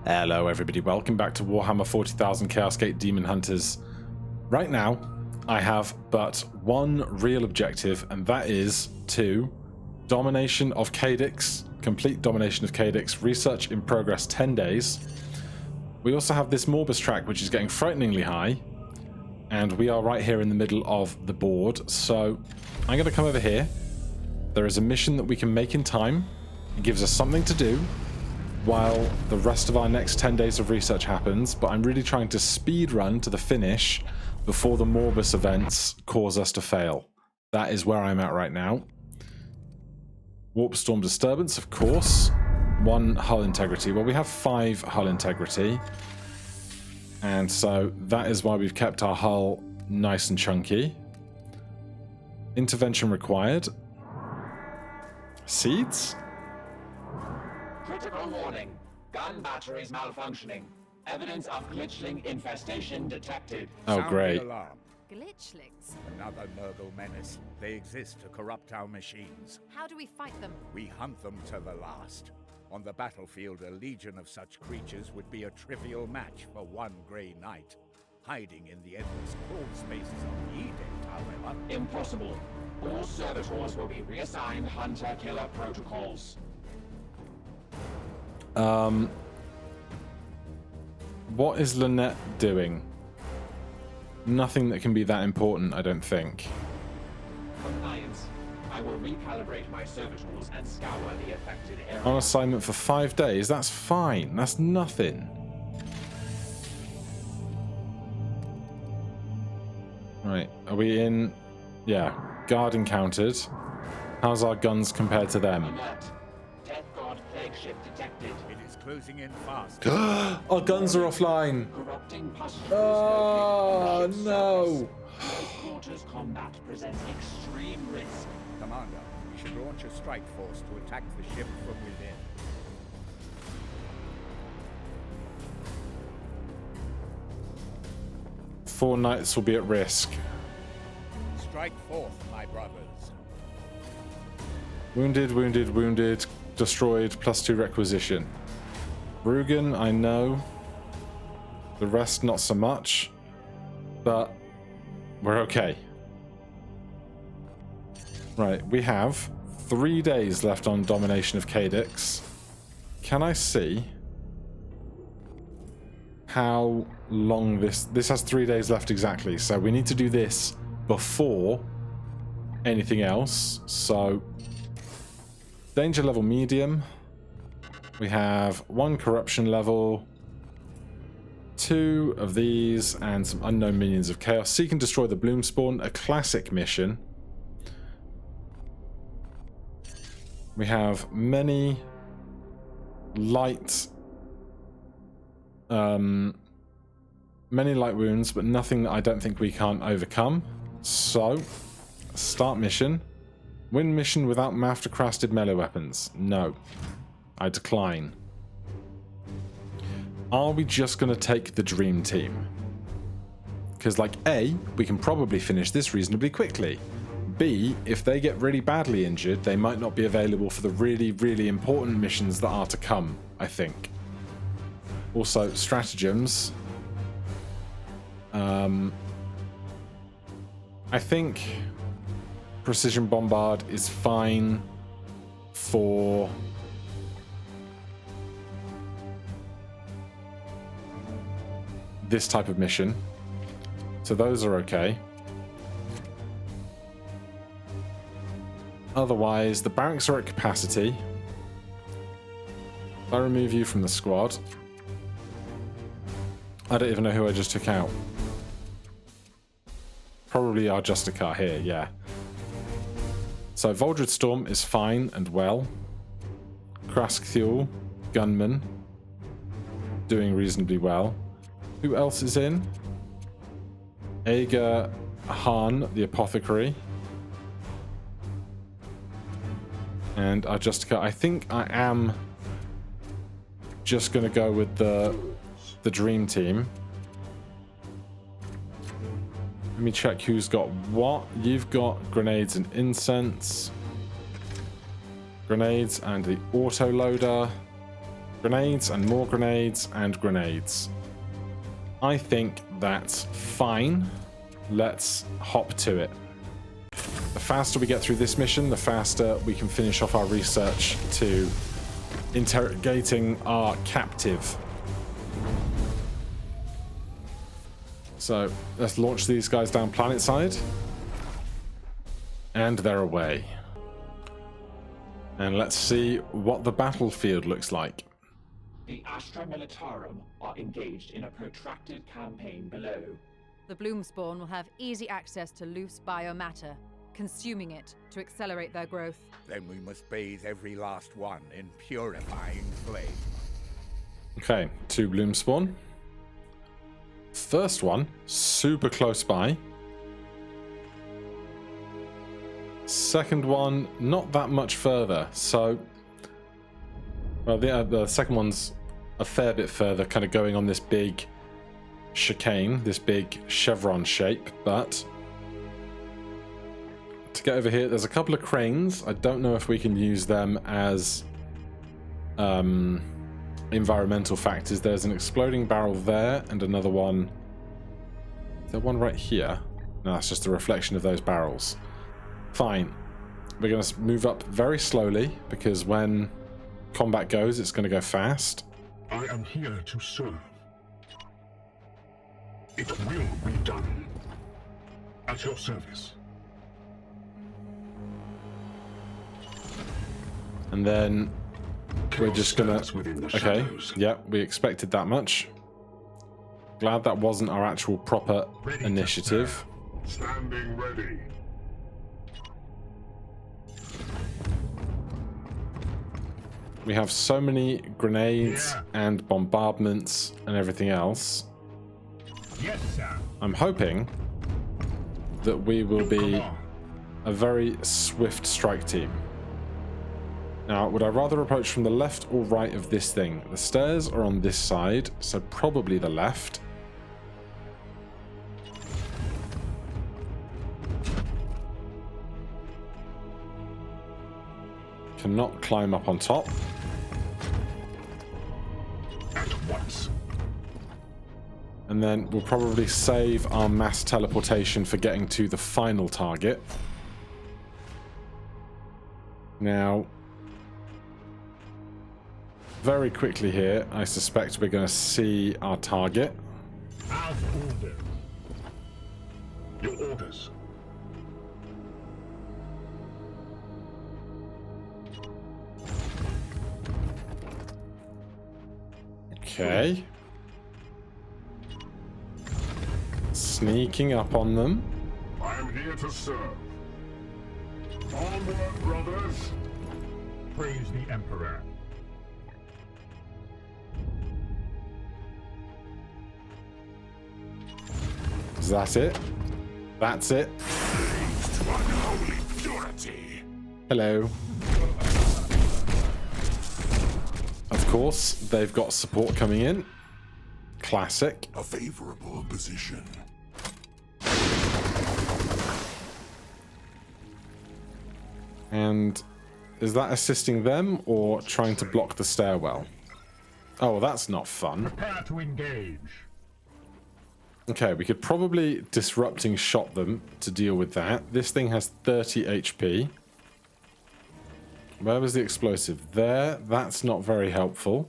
Hello everybody, welcome back to Warhammer 40,000 Chaosgate Daemonhunters. Right now, I have but one real objective, and that is to domination of Cadix, complete domination of Cadix, research in progress 10 days. We also have this Morbus track, which is getting frighteningly high, and we are right here in the middle of the board, so I'm going to come over here. There is a mission that we can make in time. It gives us something to do while the rest of our next 10 days of research happens, but I'm really trying to speed run to the finish before the Morbus events cause us to fail. That is where I'm at right now. Warp storm disturbance, of course. 1 hull integrity. Well, we have 5 hull integrity, and so that is why we've kept our hull nice and chunky. Intervention required. Seeds? Critical warning. Gun batteries malfunctioning. Evidence of glitchling infestation detected. Oh, great. Glitchlings? Another Nurgle menace. They exist to corrupt our machines. How do we fight them? We hunt them to the last. On the battlefield, a legion of such creatures would be a trivial match for one Grey Knight. Hiding in the endless crawl spaces of the Edict, however... Impossible. All servitors will be reassigned hunter-killer protocols. What is Lynette doing? Nothing that can be that important, I don't think. Compliance. I will recalibrate my servitors and scour the affected area. On assignment for 5 days? That's fine. That's nothing. Right, are we in? Yeah, guard encountered. How's our guns compared to them? Alert. Death God plague ship detected. It is closing in fast. Our guns are offline. Corrupting pustules. Oh, located on the no. ship's surface. Close quarters combat presents extreme risk. Commander, we should launch a strike force to attack the ship from within. Four knights will be at risk. Strike forth, my brothers. Wounded, wounded, wounded. Destroyed, +2 requisition. Rugen, I know. The rest, not so much. But we're okay. Right, we have 3 days left on domination of Cadix. Can I see how long this has 3 days left exactly, so we need to do this before anything else. So danger level medium. We have 1 corruption level, 2 of these, and some unknown minions of chaos. Seek and destroy the bloom spawn, a classic mission. We have many light wounds, but nothing that I don't think we can't overcome. So, start mission. Win mission without mastercrafted melee weapons. No. I decline. Are we just going to take the dream team? Because, like, A, we can probably finish this reasonably quickly. B, if they get really badly injured, they might not be available for the really, really important missions that are to come, I think. Also, stratagems. I think precision bombard is fine for this type of mission. So those are okay. Otherwise, the barracks are at capacity. If I remove you from the squad, I don't even know who I just took out. Probably our Justicar here, yeah. So Voldred Storm is fine and well. Kraskthul, Gunman, doing reasonably well. Who else is in? Ager Hahn, the Apothecary. And our Justicar. I think I am just going to go with the dream team. Let me check who's got what. You've got grenades and incense. Grenades and the autoloader. Grenades and more grenades and grenades. I think that's fine. Let's hop to it. The faster we get through this mission, the faster we can finish off our research to interrogating our captive. So let's launch these guys down planet side. And they're away. And let's see what the battlefield looks like. The Astra Militarum are engaged in a protracted campaign below. The Bloomspawn will have easy access to loose biomatter, consuming it to accelerate their growth. Then we must bathe every last one in purifying flame. Okay, 2 Bloomspawn. First one, super close by. Second one, not that much further. So, well, the second one's a fair bit further, kind of going on this big chicane, this big chevron shape. But to get over here, there's a couple of cranes. I don't know if we can use them as environmental factors. There's an exploding barrel there and another one. Is there one right here? No, that's just a reflection of those barrels. Fine. We're going to move up very slowly because when combat goes, it's going to go fast. I am here to serve. It will be done. At your service. And then we're just gonna... within the Okay, shadows. yeah, we expected that much. Glad that wasn't our actual proper Ready to initiative. serve. Standing ready. We have so many grenades Yeah. and bombardments and everything else. Yes, sir. I'm hoping that we will be a very swift strike team. Now, would I rather approach from the left or right of this thing? The stairs are on this side, so probably the left. Cannot climb up on top. At once. And then we'll probably save our mass teleportation for getting to the final target. Now, very quickly here, I suspect we're going to see our target. As ordered. Your orders. Okay. Sneaking up on them. I am here to serve. Onward, brothers. Praise the Emperor. Is that it? That's it. Praise to unholy purity. Hello. Of course, they've got support coming in. Classic. A favorable position. And is that assisting them or trying to block the stairwell? Oh, that's not fun. Prepare to engage. Okay, we could probably disrupting shot them to deal with that. This thing has 30 HP. Where was the explosive? There. That's not very helpful.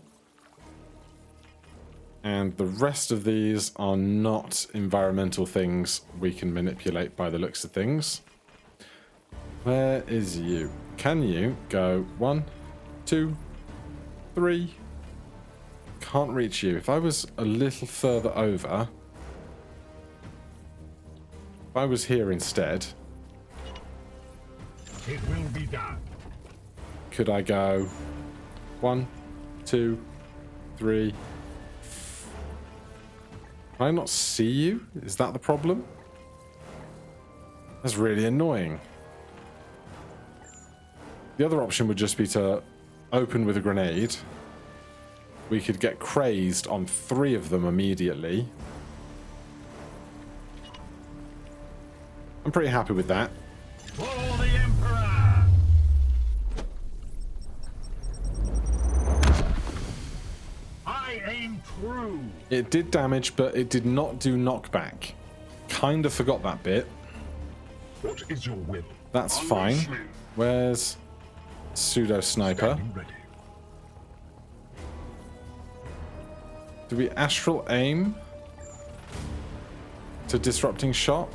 And the rest of these are not environmental things we can manipulate by the looks of things. Where is you? Can you go 1, 2, 3? Can't reach you. If I was a little further over... If I was here instead... It will be done. Could I go 1, 2, 3? Can I not see you? Is that the problem? That's really annoying. The other option would just be to open with a grenade. We could get crazed on 3 of them immediately. I'm pretty happy with that. For the Emperor! I aim true. It did damage, but it did not do knockback. Kind of forgot that bit. What is your will? That's I'm fine. listening. Where's pseudo sniper? Standing ready. Do we astral aim to disrupting shot?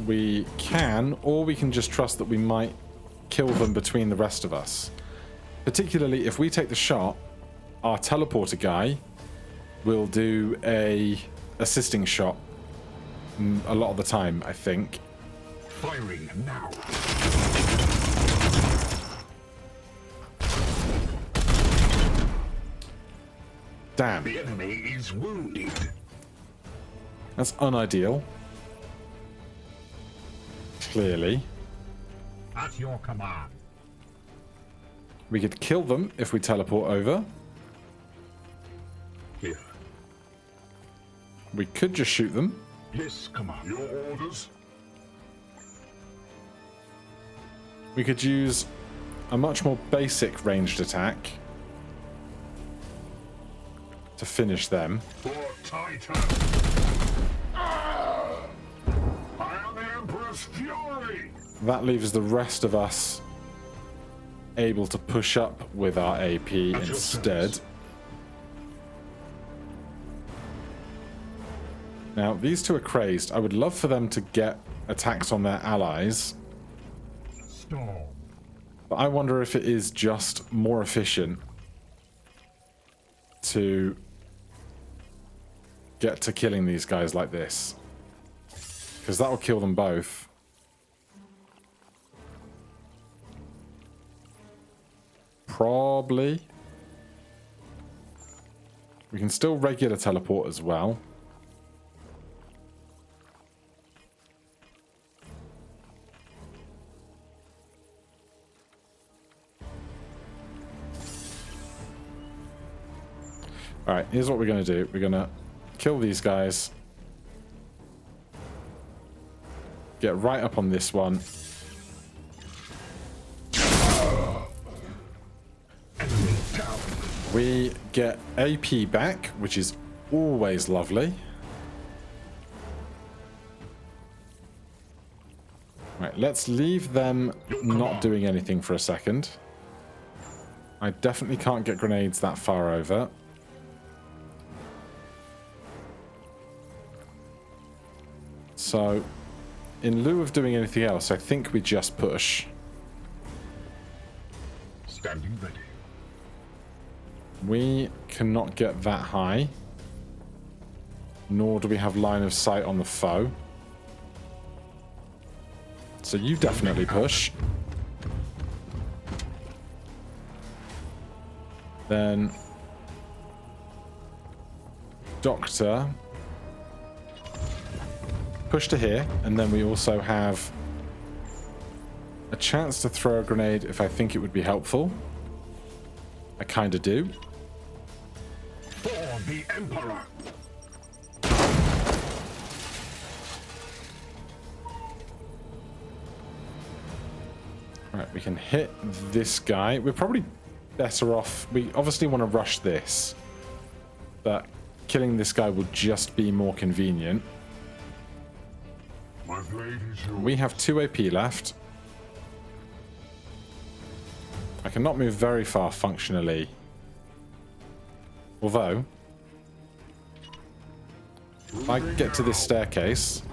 We can, or we can just trust that we might kill them between the rest of us. Particularly if we take the shot, our teleporter guy will do a assisting shot a lot of the time, I think. Firing now. Damn, The enemy is wounded. that's unideal. Clearly. At your command. We could kill them if we teleport over. Here. We could just shoot them. Yes, command. Your orders. We could use a much more basic ranged attack to finish them. For Titan. I am the Emperor's fury. That leaves the rest of us able to push up with our AP your instead. service. Now, these two are crazed. I would love for them to get attacks on their allies, Storm. but I wonder if it is just more efficient to get to killing these guys like this. Because that will kill them both. Probably. We can still regular teleport as well. Alright, here's what we're going to do. We're going to kill these guys. Get right up on this one. Enemy down. We get AP back, which is always lovely. Right, let's leave them not doing anything for a second. I definitely can't get grenades that far over. So, in lieu of doing anything else, I think we just push. Standing ready. We cannot get that high. Nor do we have line of sight on the foe. So you definitely push. Then Doctor, push to here, and then we also have a chance to throw a grenade if I think it would be helpful. I kind of do. For the Emperor. Right, we can hit this guy. We're probably better off. We obviously want to rush this, but killing this guy will just be more convenient. My blade is yours. We have 2 AP left. I cannot move very far functionally. Although, if I get to this staircase,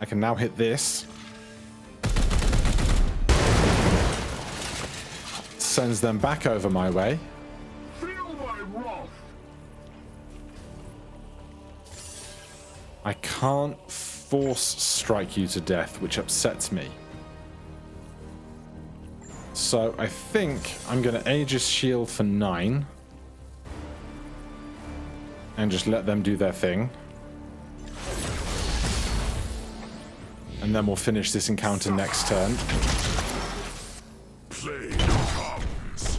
I can now hit this. Sends them back over my way. Feel my wrath. I can't force strike you to death, which upsets me. So I think I'm going to Aegis Shield for 9. And just let them do their thing. And then we'll finish this encounter next turn. Plague comes.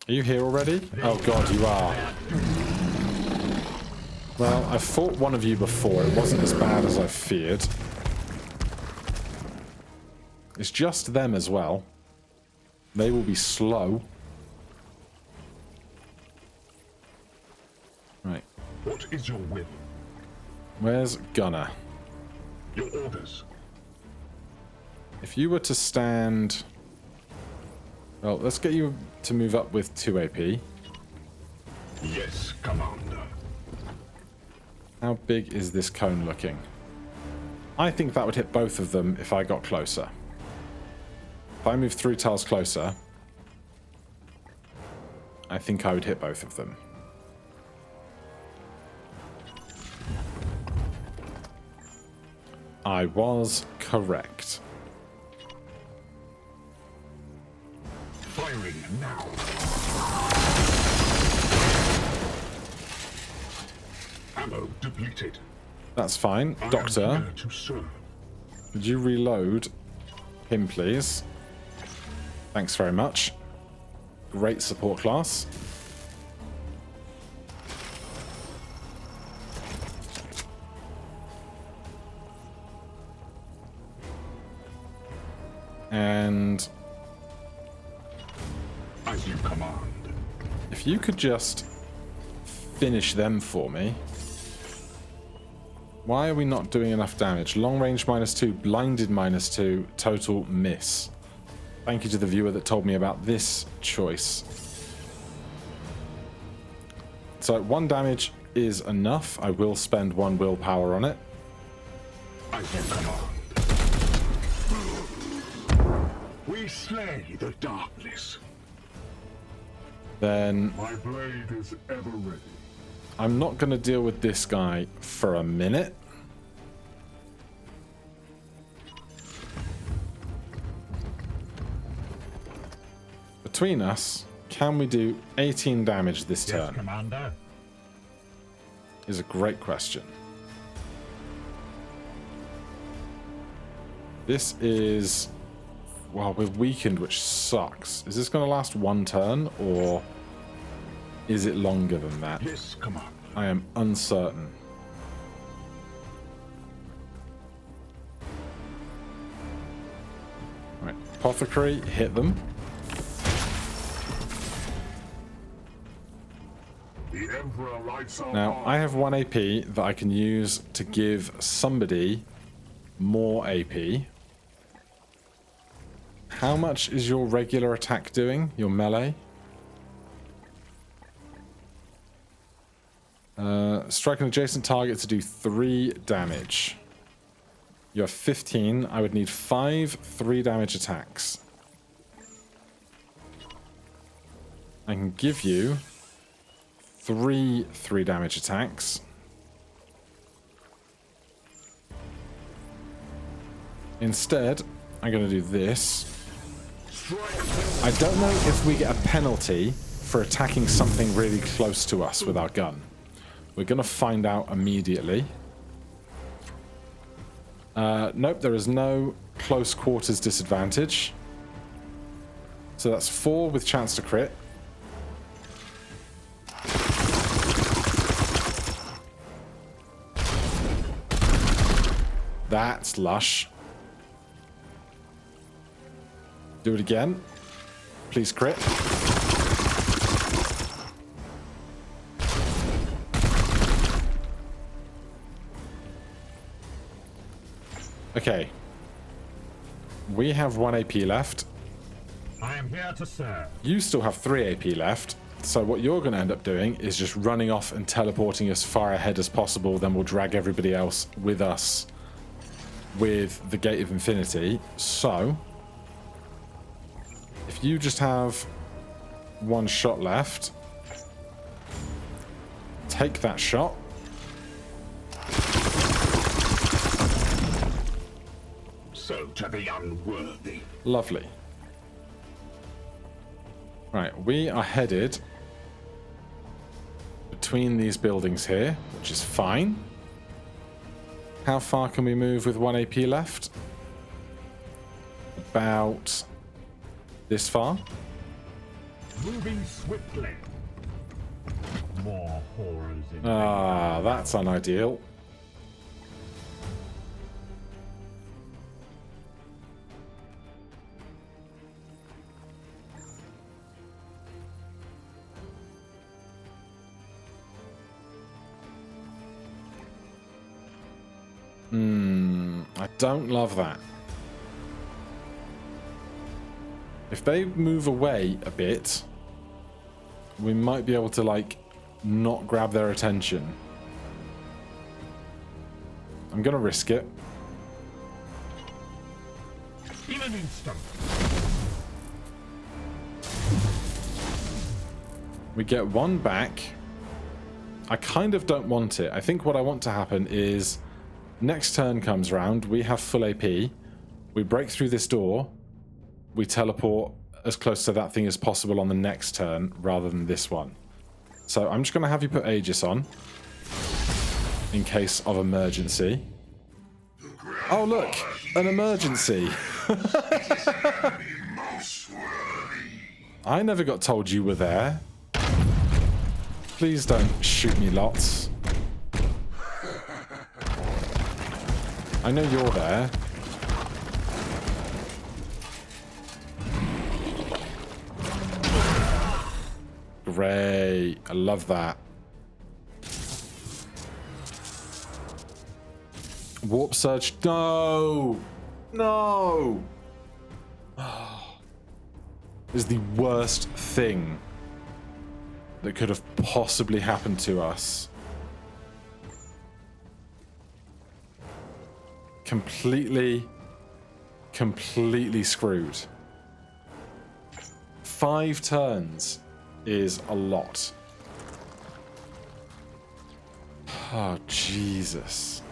Are you here already? Oh god, you are. Well, I fought one of you before. It wasn't as bad as I feared. It's just them as well. They will be slow. Right. What is your will? Where's Gunner? Your orders? If you were to stand... Well, let's get you to move up with 2 AP. Yes, Commander. How big is this cone looking? I think that would hit both of them if I got closer. If I move 3 tiles closer, I think I would hit both of them. I was correct. Firing now. Ammo depleted. That's fine. I am Doctor, here to serve. could you reload him, please? Thanks very much. Great support class. And As you command. if you could just finish them for me. Why are we not doing enough damage? Long range -2, blinded -2, total miss. Thank you to the viewer that told me about this choice. So 1 damage is enough. I will spend 1 willpower on it. As you command. We slay the darkness. Then My blade is ever ready. I'm not going to deal with this guy for a minute. Between us, can we do 18 damage this turn? Commander. Is a great question. This is... Well, we're weakened, which sucks. Is this going to last 1 turn, or is it longer than that? Yes, Commander. I am uncertain. Right, Apothecary, hit them. The Emperor lights our Now, path. I have 1 AP that I can use to give somebody more AP. How much is your regular attack doing? Your melee? Strike an adjacent target to do 3 damage. You have 15. I would need 5 3-damage attacks. I can give you 3 3-damage attacks. Instead, I'm going to do this. I don't know if we get a penalty for attacking something really close to us with our gun. We're going to find out immediately. Nope, there is no close quarters disadvantage. So that's 4 with chance to crit. That's lush. Do it again. Please crit. Okay. We have 1 AP left. I am here to serve. You still have 3 AP left. So what you're going to end up doing is just running off and teleporting as far ahead as possible. Then we'll drag everybody else with us with the Gate of Infinity. So if you just have 1 shot left, take that shot. So to the unworthy. Lovely. Right, we are headed between these buildings here, which is fine. How far can we move with 1 AP left? About this far. Moving swiftly. More horrors in Ah, that's unideal. I don't love that. If they move away a bit, we might be able to, like, not grab their attention. I'm gonna risk it. in an instant. We get one back. I kind of don't want it. I think what I want to happen is next turn comes round, we have full AP, we break through this door, we teleport as close to that thing as possible on the next turn rather than this one. So I'm just going to have you put Aegis on in case of emergency. Oh look, an emergency. I never got told you were there. Please don't shoot me lots. I know you're there. Great. I love that. Warp Surge. No! No! Is the worst thing that could have possibly happened to us. Completely screwed. 5 turns is a lot. Oh, Jesus.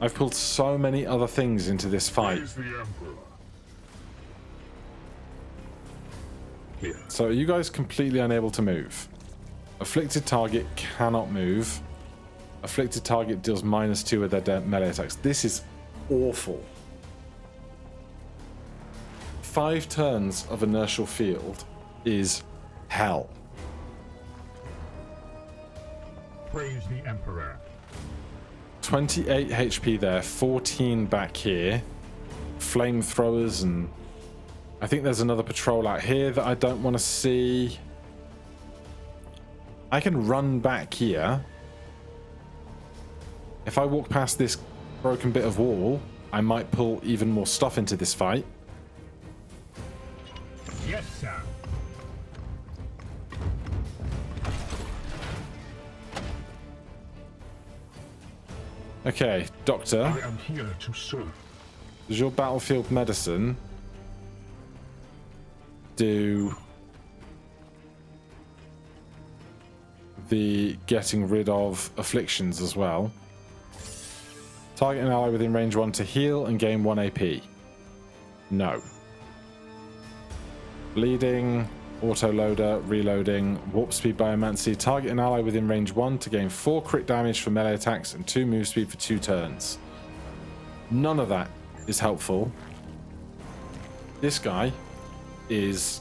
I've pulled so many other things into this fight. Praise the Emperor. Here. So are you guys completely unable to move? Afflicted target cannot move. Afflicted target deals -2 with their melee attacks. This is awful. 5 turns of inertial field is hell. Praise the Emperor. 28 HP there, 14 back here. Flamethrowers, and I think there's another patrol out here that I don't want to see. I can run back here. If I walk past this broken bit of wall, I might pull even more stuff into this fight. Yes, sir. Okay, Doctor. I am here to serve. Does your battlefield medicine do the getting rid of afflictions as well? Target an ally within range 1 to heal and gain 1 AP. No. Bleeding, autoloader, reloading, warp speed biomancy. Target an ally within range 1 to gain 4 crit damage for melee attacks and 2 move speed for 2 turns. None of that is helpful. This guy is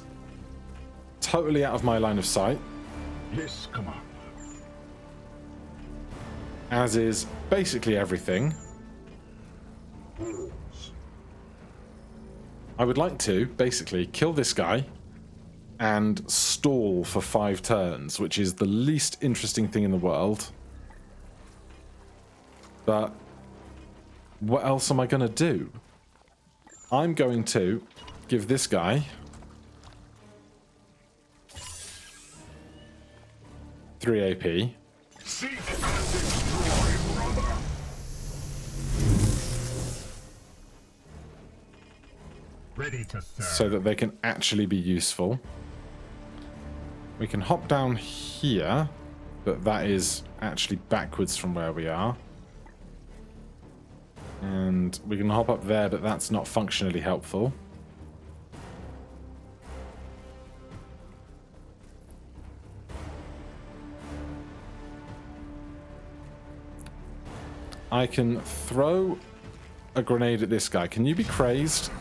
totally out of my line of sight. Yes, Commander. As is basically everything. Wolves. I would like to basically kill this guy and stall for 5 turns, which is the least interesting thing in the world. But what else am I going to do? I'm going to give this guy 3 AP. Seek and destroy, brother. Ready to serve. So that they can actually be useful. We can hop down here, but that is actually backwards from where we are. And we can hop up there, but that's not functionally helpful. I can throw a grenade at this guy. Can you be crazed?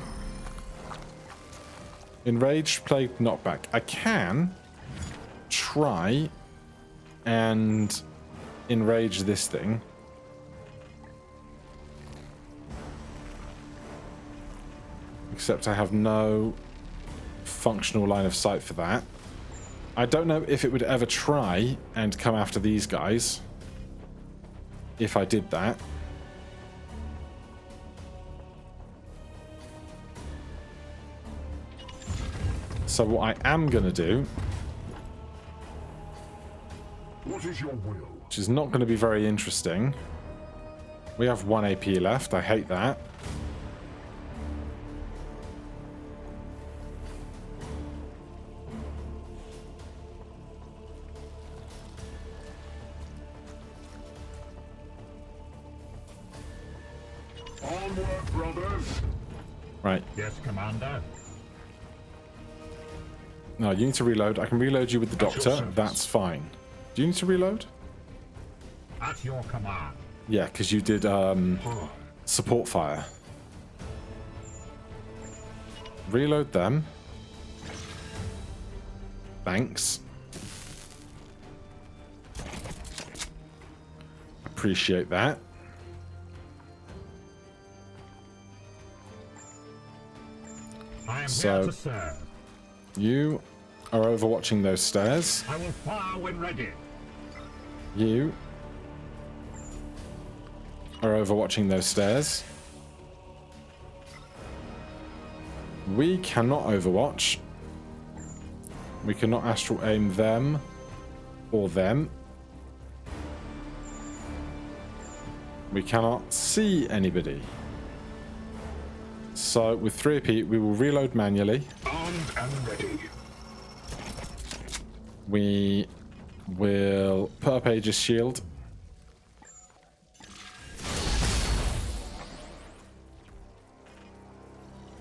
Enraged, plague, knockback. I can try and enrage this thing. Except I have no functional line of sight for that. I don't know if it would ever try and come after these guys if I did that. So what I am going to do, What is your will? which is not going to be very interesting. We have 1 AP left. I hate that. Onward, brothers. Right. Yes, Commander. No, you need to reload. I can reload you with the At your doctor. service. That's fine. Do you need to reload? At your command. Yeah, because you did support fire. Reload them. Thanks. Appreciate that. I am So- here to serve. You are overwatching those stairs. I will fire when ready. You are overwatching those stairs. We cannot overwatch. We cannot astral aim them or them. We cannot see anybody. So with 3 AP, we will reload manually. Armed and ready. We will put up Aegis Shield.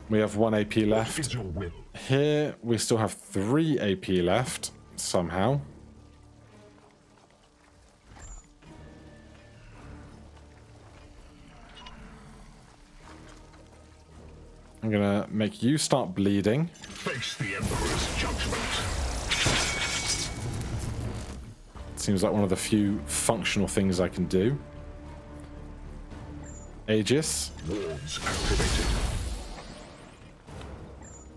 We have 1 AP What is left. your will? Here, we still have 3 AP left, somehow. I'm gonna make you start bleeding. Face the Emperor's judgment. Seems like one of the few functional things I can do. Aegis. Wards activated.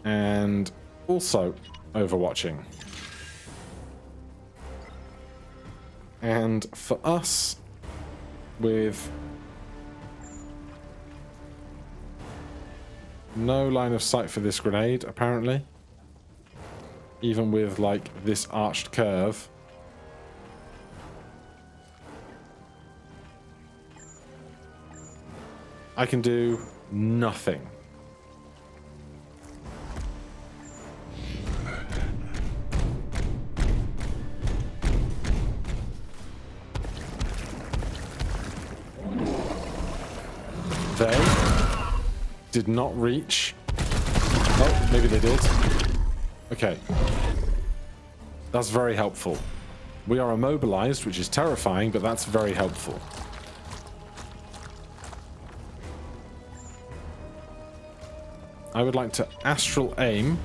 And also overwatching. And for us, with no line of sight for this grenade, apparently, even with like this arched curve, I can do nothing. They did not reach. Oh, maybe they did. Okay. That's very helpful. We are immobilized, which is terrifying, but that's very helpful. I would like to astral aim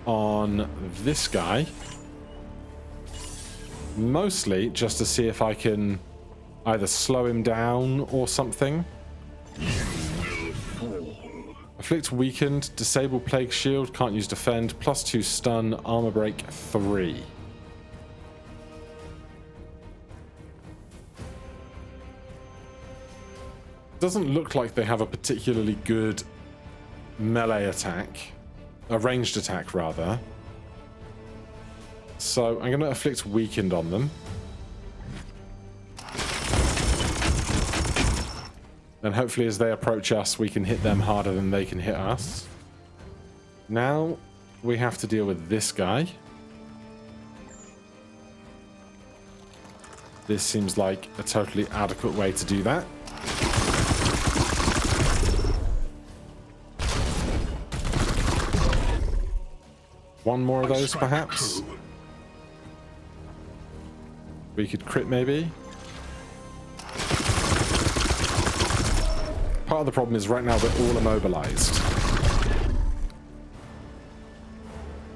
on this guy. Mostly just to see if I can either slow him down or something. Afflict weakened, disable plague shield, can't use defend, +2 stun, armor break 3. Doesn't look like they have a particularly good melee attack, a ranged attack rather. So I'm going to afflict weakened on them. And hopefully as they approach us, we can hit them harder than they can hit us. Now we have to deal with this guy. This seems like a totally adequate way to do that. One more of those, perhaps. We could crit, maybe. Part of the problem is right now we're all immobilized.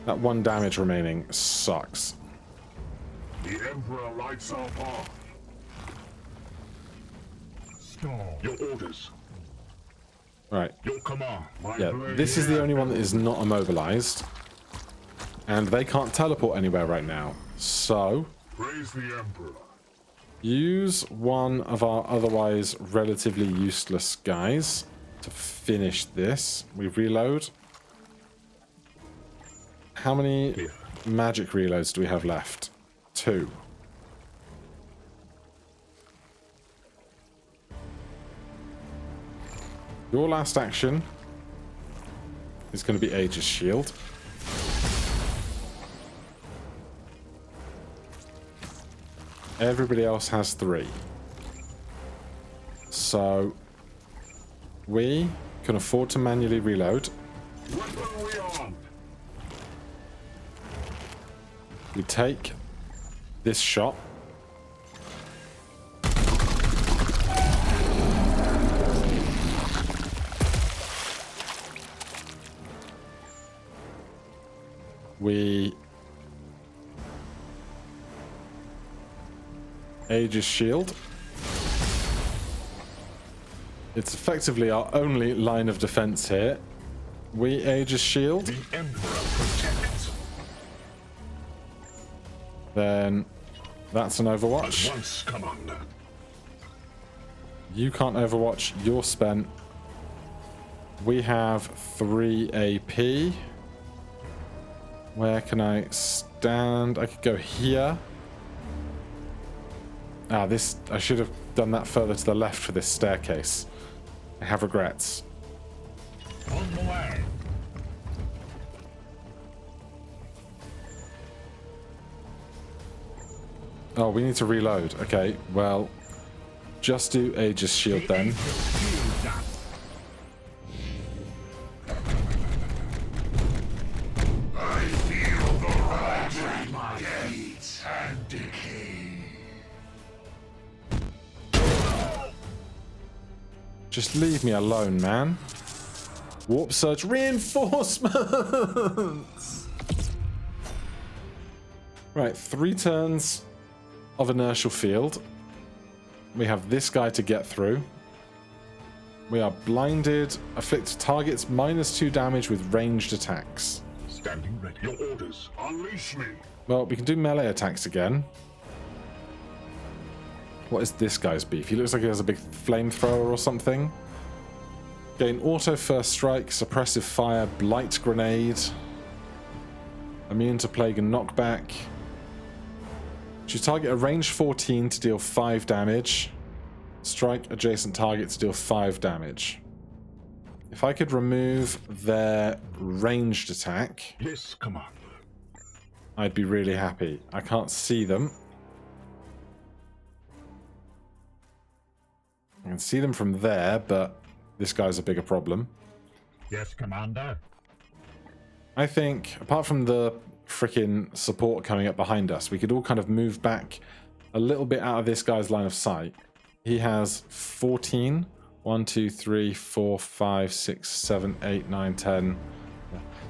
That 1 damage remaining sucks. The Emperor lights our path. Stall. Your orders. Right. Your command. My Yeah, blade this is the here. only one that is not immobilized. And they can't teleport anywhere right now. So, Praise the Emperor. use one of our otherwise relatively useless guys to finish this. We reload. How many Here. magic reloads do we have left? 2. Your last action is going to be Aegis Shield. Everybody else has 3. So we can afford to manually reload. Weaponry armed. We take this shot. We Aegis Shield. It's effectively our only line of defense here. We Aegis Shield. The Emperor protects. Then that's an At Overwatch. once, Commander. You can't Overwatch. You're spent. We have 3 AP. Where can I stand? I could go here. Ah, this... I should have done that further to the left for this staircase. I have regrets. On the way. Oh, we need to reload. Okay, well... Just do Aegis Shield then. Shield down. I feel the rise in my feet and decay. Just leave me alone, man. Warp Surge reinforcements! Right, 3 turns of Inertial Field. We have this guy to get through. We are blinded. Afflict targets -2 damage with ranged attacks. Standing ready. Your orders. Unleash me. Well, we can do melee attacks again. What is this guy's beef? He looks like he has a big flamethrower or something. Gain auto first strike, suppressive fire, blight grenade. Immune to plague and knockback. Should target a range 14 to deal 5 damage. Strike adjacent target to deal 5 damage. If I could remove their ranged attack, Yes, Commander. I'd be really happy. I can't see them. I can see them from there, but this guy's a bigger problem. Yes, Commander. I think, apart from the freaking support coming up behind us, we could all kind of move back a little bit out of this guy's line of sight. He has 14. 1, 2, 3, 4, 5, 6, 7, 8, 9, 10.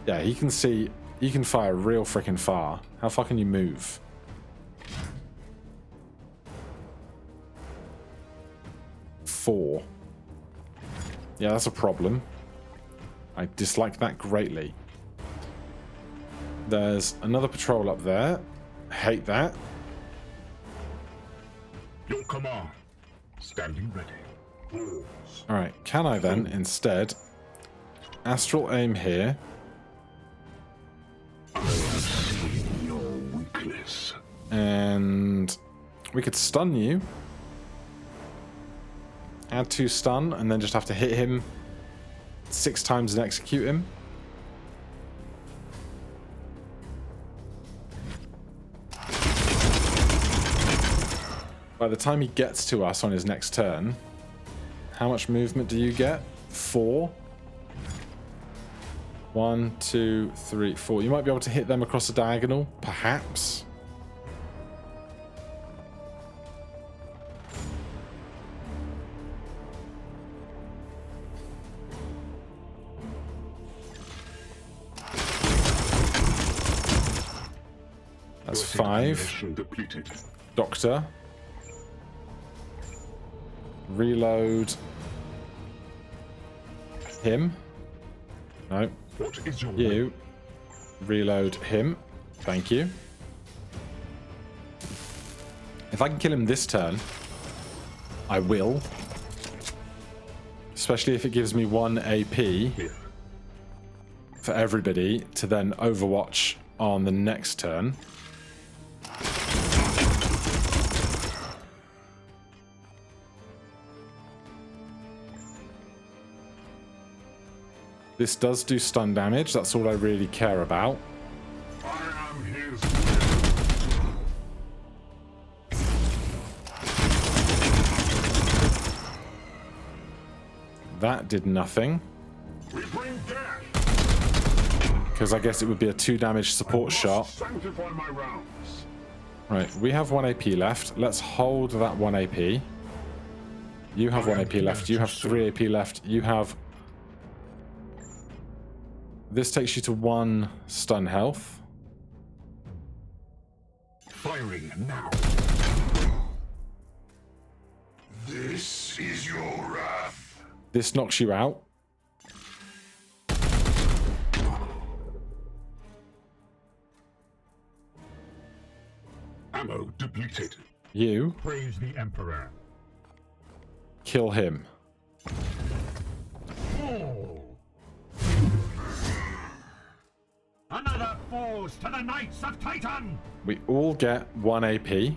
Yeah, he can see, he can fire real freaking far. How far can you move? Four. Yeah, that's a problem. I dislike that greatly. There's another patrol up there. Hate that. Your command. Standing ready. Balls. Alright, can I then instead astral aim here? I have seen your weakness. And we could stun you. Add 2 stun and then just have to hit him 6 times and execute him. By the time he gets to us on his next turn, how much movement do you get? 4. 1, 2, 3, 4. You might be able to hit them across the diagonal, perhaps. That's 5. Doctor. Reload him. No. You. Reload him. Thank you. If I can kill him this turn, I will. Especially if it gives me 1 AP for everybody to then overwatch on the next turn. This does do stun damage, that's all I really care about. I am his. That did nothing. We bring death. Because I guess it would be a 2 damage support shot. Sanctify my rounds. Right, we have 1 AP left. Let's hold that 1 AP. You have 1 AP left. You have 3 AP left. You have... This takes you to 1 stun health. Firing now. This is your wrath. This knocks you out. Ammo depleted. You Praise the Emperor. kill him. Fall. Another falls to the Knights of Titan. We all get 1 AP.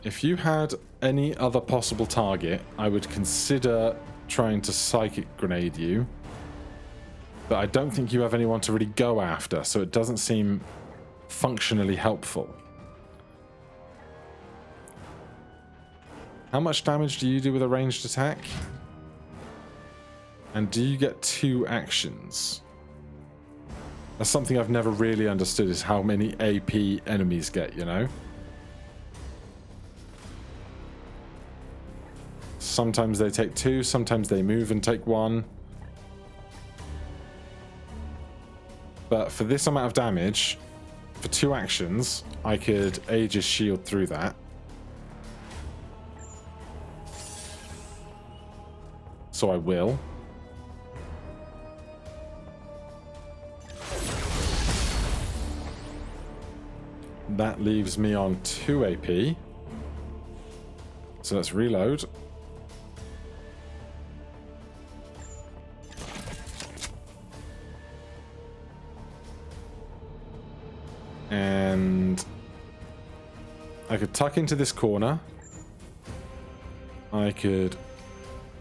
If you had any other possible target, I would consider trying to psychic grenade you. But I don't think you have anyone to really go after, so it doesn't seem functionally helpful. How much damage do you do with a ranged attack? And do you get 2 actions? That's something I've never really understood, is how many AP enemies get, you know? Sometimes they take 2, sometimes they move and take 1. But for this amount of damage, for 2 actions, I could Aegis shield through that. So I will. That leaves me on 2 AP. So let's reload. And I could tuck into this corner. I could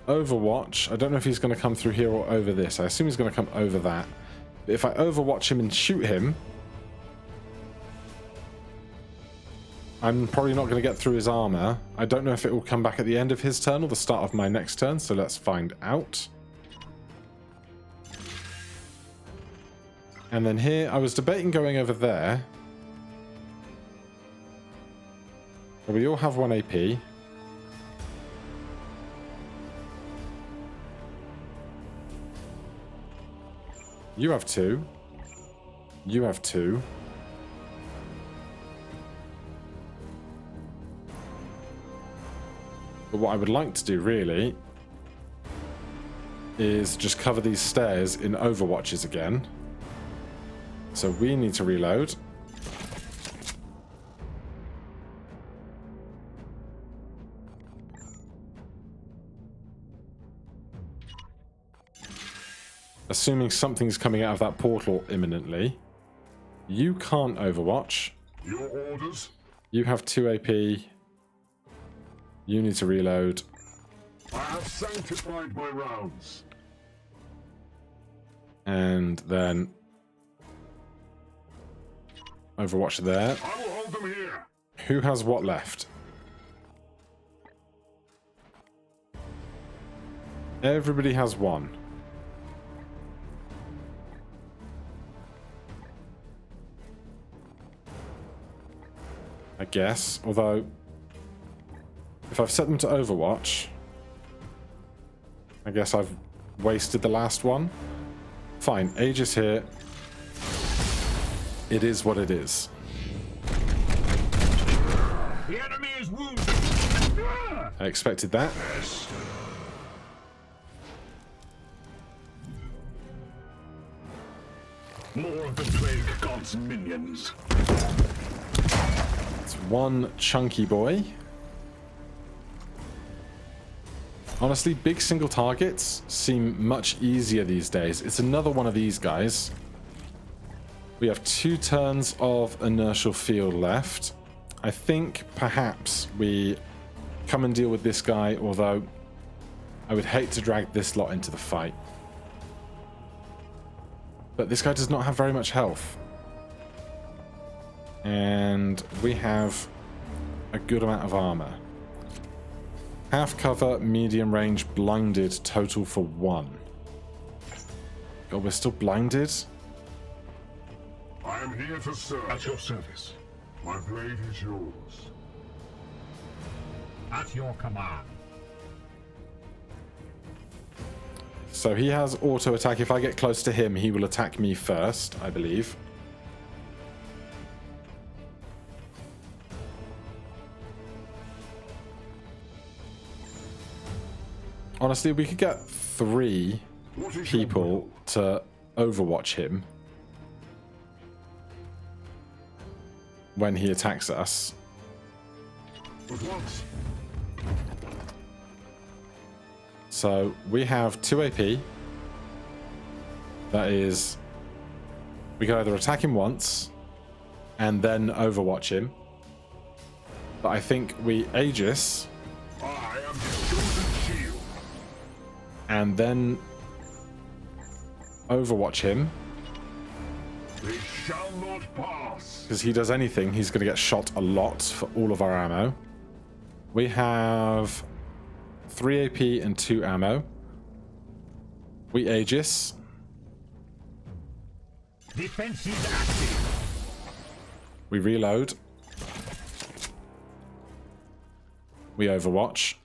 overwatch. I don't know if he's going to come through here or over this. I assume he's going to come over that. But if I overwatch him and shoot him, I'm probably not going to get through his armor. I don't know if it will come back at the end of his turn or the start of my next turn, so let's find out. And then here, I was debating going over there. We all have 1 AP. You have 2. You have 2. But what I would like to do, really, is just cover these stairs in overwatches again. So we need to reload. Assuming something's coming out of that portal imminently. You can't overwatch. Your orders. You have 2 AP. You need to reload. I have sanctified my rounds. And then overwatch there. I will hold them here. Who has what left? Everybody has 1. I guess, although If I've set them to Overwatch, I guess I've wasted the last one. Fine, Aegis here. It is what it is. The enemy is wounded. I expected that. More of the plague god's minions. It's one chunky boy. Honestly, big single targets seem much easier these days. It's another one of these guys. We have 2 turns of inertial field left. I think perhaps we come and deal with this guy, although I would hate to drag this lot into the fight. But this guy does not have very much health. And we have a good amount of armor. Half cover, medium range, blinded, total for 1. God, we're still blinded? I am here to serve. At your service. My blade is yours. At your command. So he has auto attack. If I get close to him, he will attack me first, I believe. Honestly, we could get 3 people to overwatch him when he attacks us. At once. So we have 2 AP. That is, we can either attack him once and then overwatch him. But I think we Aegis. I am his chosen shield. And then overwatch him. They shall not pass. Because he does anything, he's going to get shot a lot for all of our ammo. We have 3 AP and 2 ammo. We Aegis. Defense is active. We reload. We overwatch.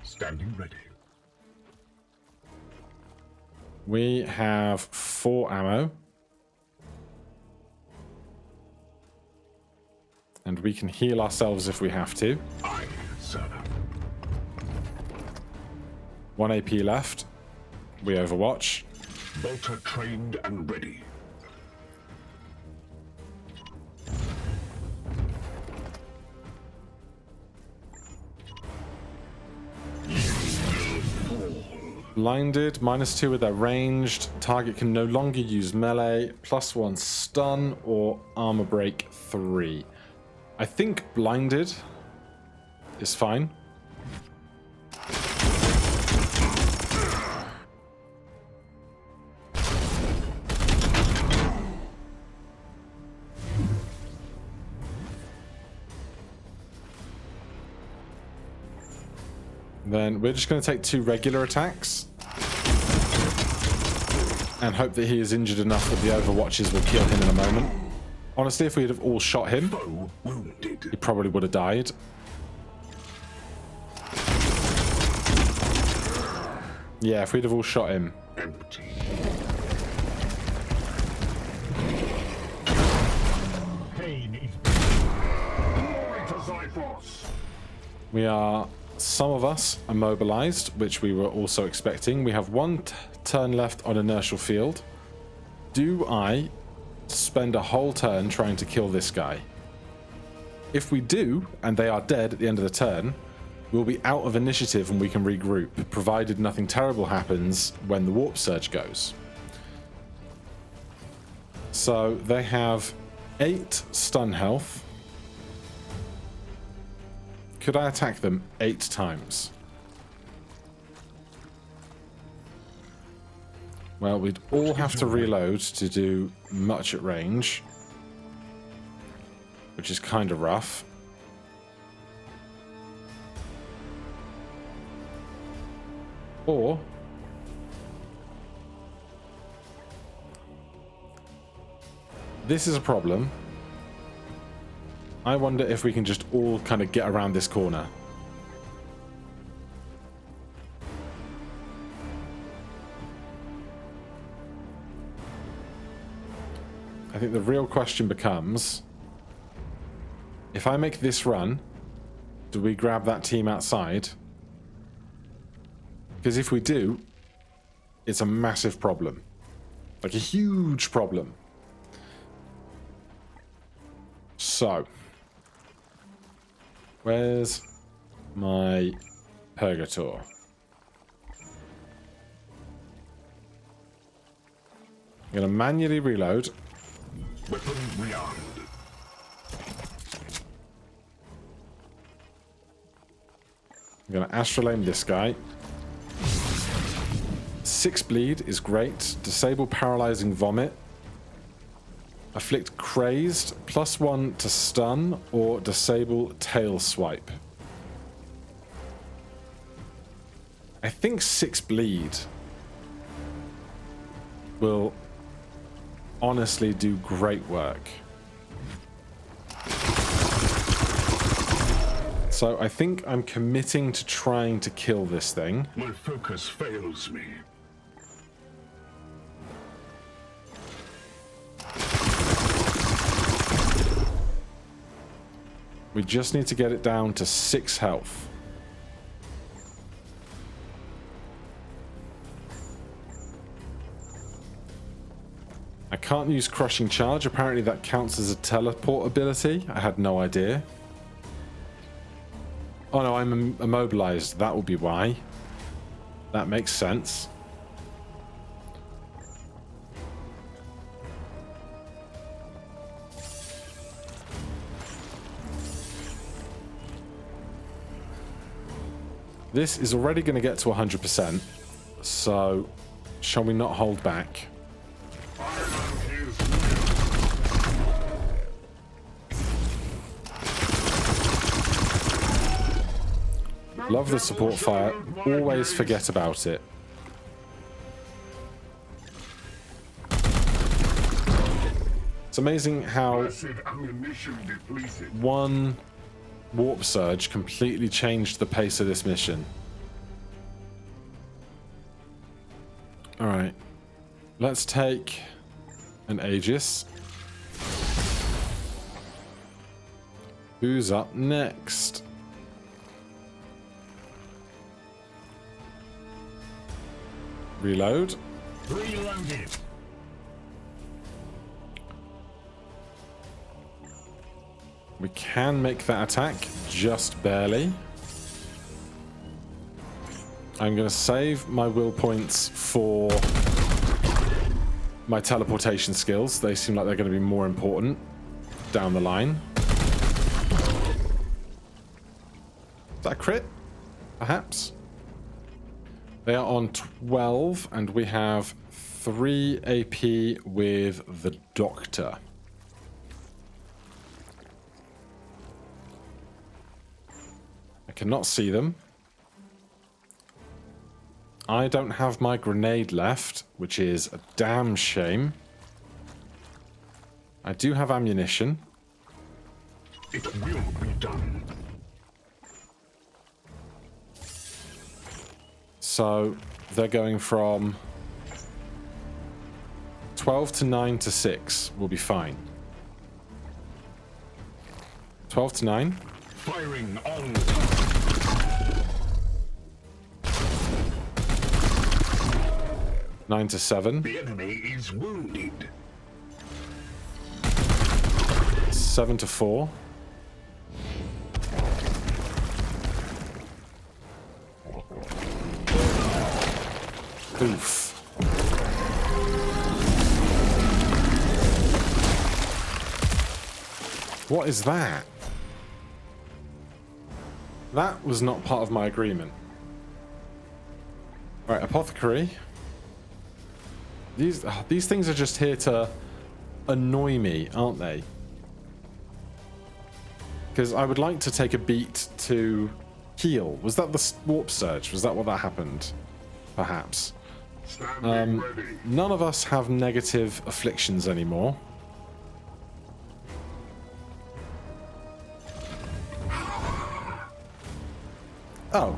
Standing ready. We have 4 ammo. And we can heal ourselves if we have to. I serve. 1 AP left. We overwatch. Bolter trained and ready. Blinded, -2 with their ranged. Target can no longer use melee, +1 stun, or armor break 3. I think blinded is fine. Then we're just going to take 2 regular attacks and hope that he is injured enough that the overwatches will kill him in a moment. Honestly, if we'd have all shot him, he probably would have died. Yeah, if we'd have all shot him. Empty. Pain is glory to Zyphos. We are, some of us are mobilized, which we were also expecting. We have 1 turn left on inertial field. Do I spend a whole turn trying to kill this guy? If we do, and they are dead at the end of the turn, we'll be out of initiative and we can regroup, provided nothing terrible happens when the warp surge goes. So they have 8 stun health. Could I attack them 8 times? Well, we'd all have to reload to do much at range, which is kind of rough. Or this is a problem. I wonder if we can just all kind of get around this corner. I think the real question becomes, if I make this run, do we grab that team outside? Because if we do, it's a massive problem. Like a huge problem. So, where's my Purgator? I'm going to manually reload. Weapon rearmed. I'm going to astral aim this guy. 6 bleed is great. Disable paralyzing vomit. Afflict crazed. +1 to stun or disable tail swipe. I think 6 bleed will honestly do great work. So I think I'm committing to trying to kill this thing. My focus fails me. We just need to get it down to 6 health. I can't use Crushing Charge. Apparently that counts as a teleport ability. I had no idea. Oh no, I'm immobilized. That will be why. That makes sense. This is already going to get to 100%, so shall we not hold back? Love the support fire, always forget about it. It's amazing how one warp surge completely changed the pace of this mission. Alright, let's take an Aegis. Who's up next? Reload. Reloaded. We can make that attack, just barely. I'm going to save my will points for my teleportation skills. They seem like they're going to be more important down the line. Is that a crit? Perhaps? They are on 12, and we have 3 AP with the Doctor. I cannot see them. I don't have my grenade left, which is a damn shame. I do have ammunition. It will be done. So they're going from 12 to 9 to 6. We'll be fine. 12 to 9. Firing on. 9 to 7. The enemy is wounded. 7 to 4. Oof. What is that? That was not part of my agreement. Right, Apothecary. These things are just here to annoy me, aren't they? Because I would like to take a beat to heal. Was that the warp surge? Was that what that happened? Perhaps. None of us have negative afflictions anymore. Oh.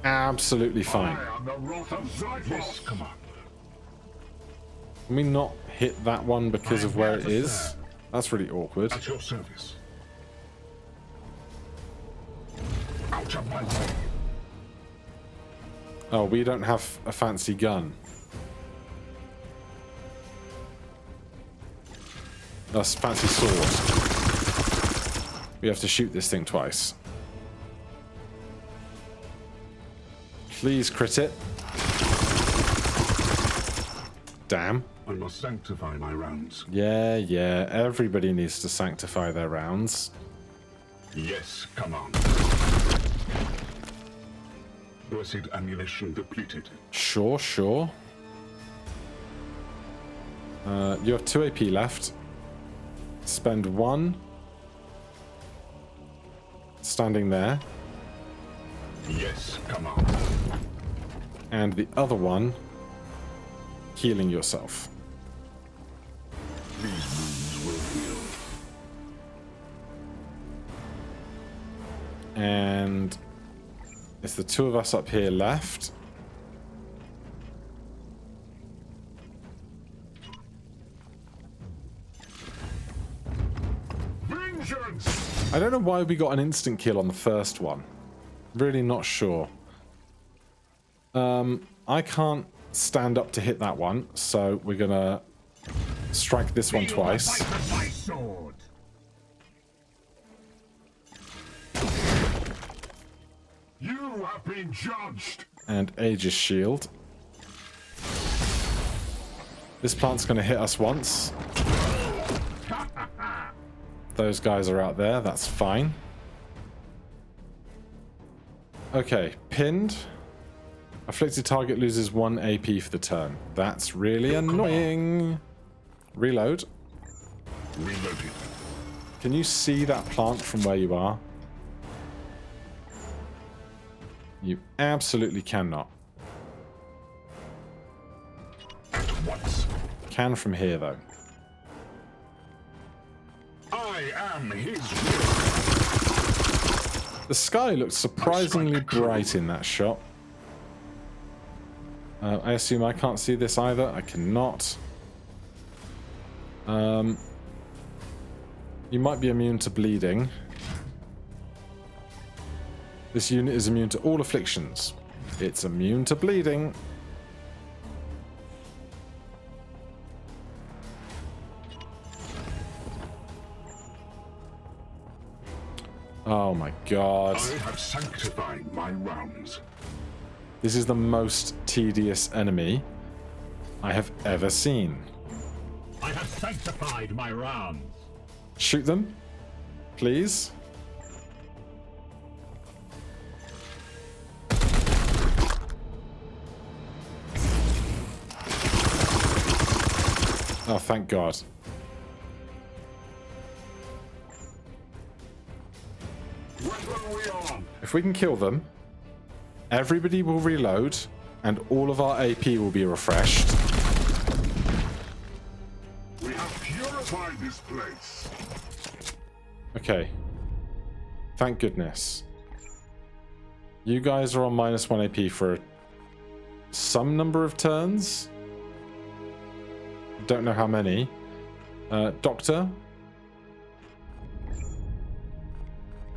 Absolutely fine. I am the wrath of Zyphos. Come on. Can we not hit that one because of where it is? That's really awkward. At your service. Out of my way. Oh, we don't have a fancy gun. That's fancy sword. We have to shoot this thing twice. Please crit it. Damn. I must sanctify my rounds. Yeah, everybody needs to sanctify their rounds. Yes, command. Blessed ammunition depleted. Sure. You have 2 AP left. Spend 1 standing there. Yes, command. And the other one healing yourself. These wounds will heal. And it's the 2 of us up here left. Vengeance! I don't know why we got an instant kill on the first one. Really not sure. I can't stand up to hit that one, so we're gonna strike this one twice. My sword. You have been judged. And Aegis Shield. This plant's gonna hit us once. Those guys are out there, that's fine. Okay, pinned. Afflicted target loses 1 AP for the turn. That's really annoying. Reload. Reloaded. Can you see that plant from where you are? You absolutely cannot. At once. Can from here, though. I am his The sky looks surprisingly bright in that shot. I assume I can't see this either. I cannot. You might be immune to bleeding. This unit is immune to all afflictions. It's immune to bleeding. Oh my god. I have sanctified my rounds. This is the most tedious enemy I have ever seen. I have sanctified my rounds. Shoot them, please. Oh, thank God. If we can kill them, everybody will reload, and all of our AP will be refreshed. We have purified this place. Okay. Thank goodness. You guys are on -1 AP for some number of turns. Don't know how many. Doctor,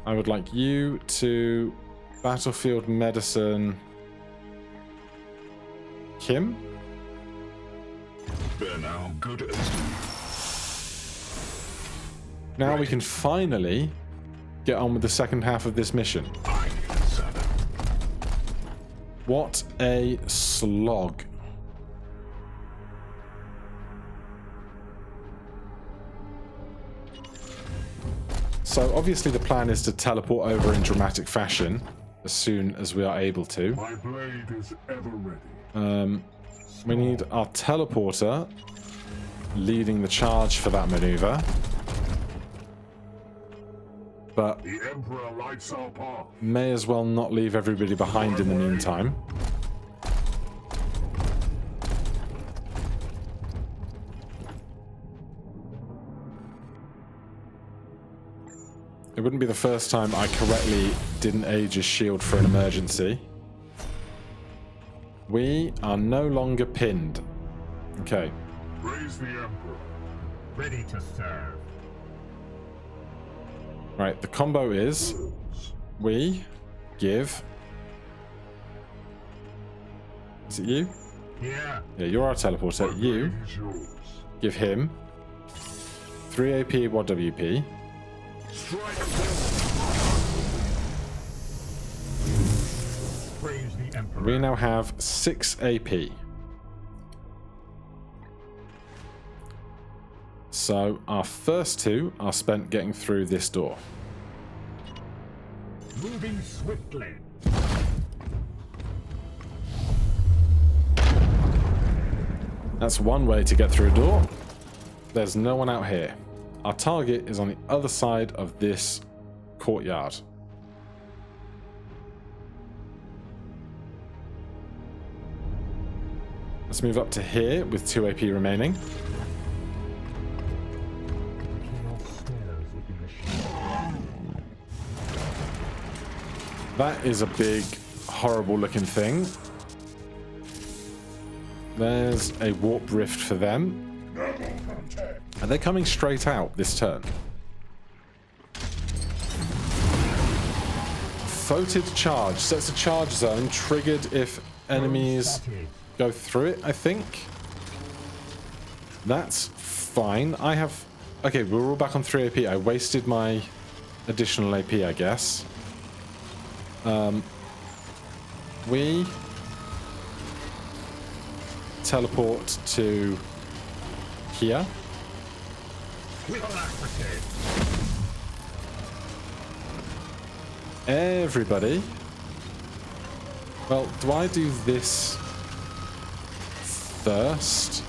I would like you to battlefield medicine Kim. They're now good as new. Now we can finally get on with the second half of this mission. I serve. What a slog. So obviously the plan is to teleport over in dramatic fashion as soon as we are able to. My blade is ever ready. We need our teleporter leading the charge for that maneuver. But The Emperor lights our path. may as well not leave everybody behind in the meantime. It wouldn't be the first time I correctly didn't age a shield for an emergency. We are no longer pinned. Okay. Praise the Emperor. Ready to serve. Right, the combo is we give... Is it you? Yeah. Yeah, you're our teleporter. You Is yours. give him 3 AP, 1 WP. Strike. Praise the Emperor. We now have 6 AP. So our first 2 are spent getting through this door. Moving swiftly. That's one way to get through a door. There's no one out here. Our target is on the other side of this courtyard. Let's move up to here with 2 AP remaining. That is a big, horrible looking thing. There's a warp rift for them. Are they coming straight out this turn? Photed charge. Sets a charge zone triggered if enemies go through it, I think. That's fine. I have... Okay, we're all back on 3 AP. I wasted my additional AP, I guess. We teleport to here. Everybody. Well, do I do this first?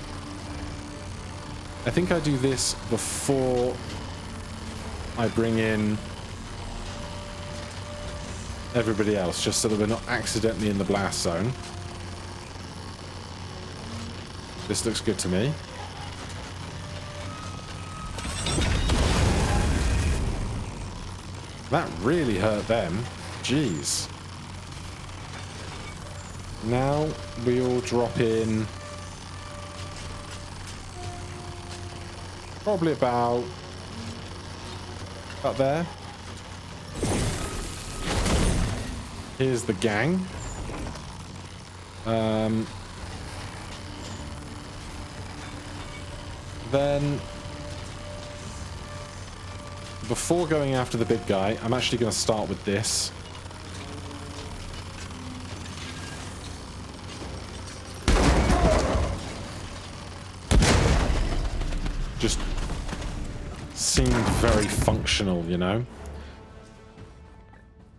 I think I do this before I bring in everybody else, just so that we're not accidentally in the blast zone. This looks good to me. That really hurt them. Jeez. Now we all drop in probably about there. Here's the gang. Then, before going after the big guy, I'm actually going to start with this. Just seemed very functional, you know.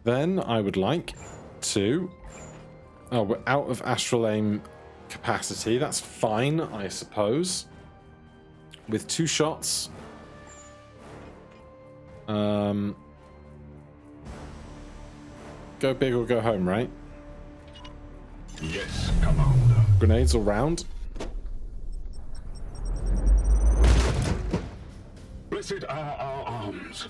Then I would like to... Oh, we're out of astral aim capacity. That's fine, I suppose. With 2 shots. Go big or go home, right? Yes, Commander. Grenades all round. Blessed are our arms.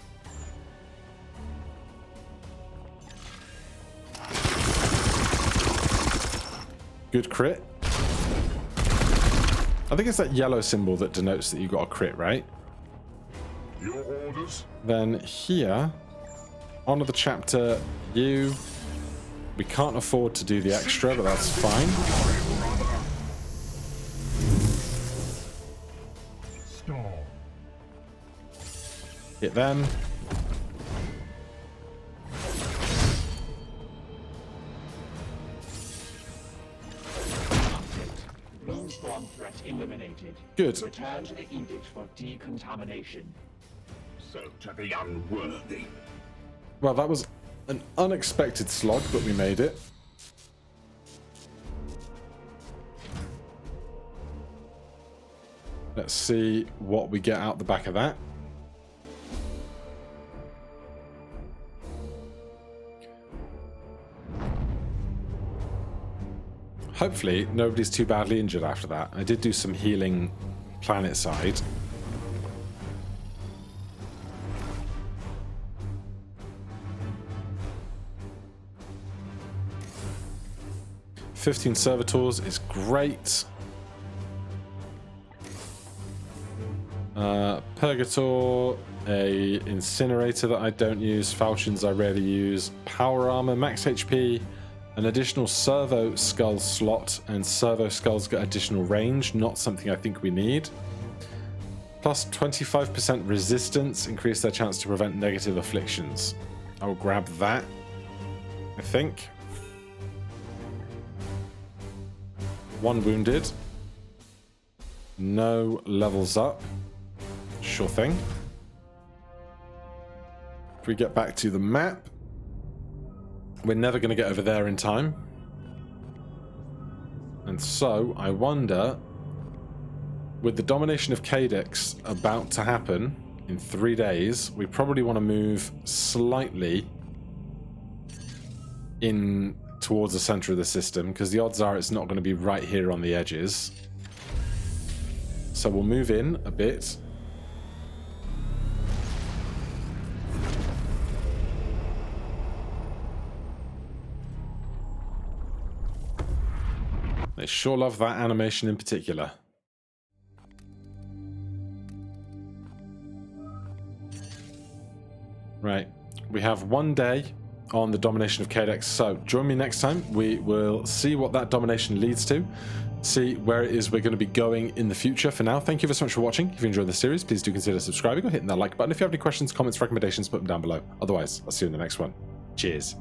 Good crit. I think it's that yellow symbol that denotes that you got a crit, right? Your orders? Then here, on to the chapter, you... We can't afford to do the extra, but that's fine. Storm. Hit them. Blue storm threat eliminated. Good. Return to the edict for decontamination. So to the unworthy. Well, that was an unexpected slog, but we made it. Let's see what we get out the back of that. Hopefully, nobody's too badly injured after that. I did do some healing planet side. 15 servitors is great. Purgator, a incinerator that I don't use, falchions I rarely use, power armor, max HP, an additional servo skull slot, and servo skulls get additional range, not something I think we need. Plus 25% resistance, increase their chance to prevent negative afflictions. I will grab that, I think. 1 wounded. No levels up. Sure thing. If we get back to the map, we're never going to get over there in time. And so, I wonder, with the domination of Cadex about to happen in 3 days, we probably want to move slightly in towards the center of the system, because the odds are it's not going to be right here on the edges. So we'll move in a bit. They sure love that animation in particular. Right, we have 1 day on the domination of Cadex, so join me next time. We will see what that domination leads to, see where it is we're going to be going in the future. For now, thank you so much for watching. If you enjoyed the series, please do consider subscribing or hitting that like button. If you have any questions, comments, recommendations, put them down below. Otherwise, I'll see you in the next one. Cheers.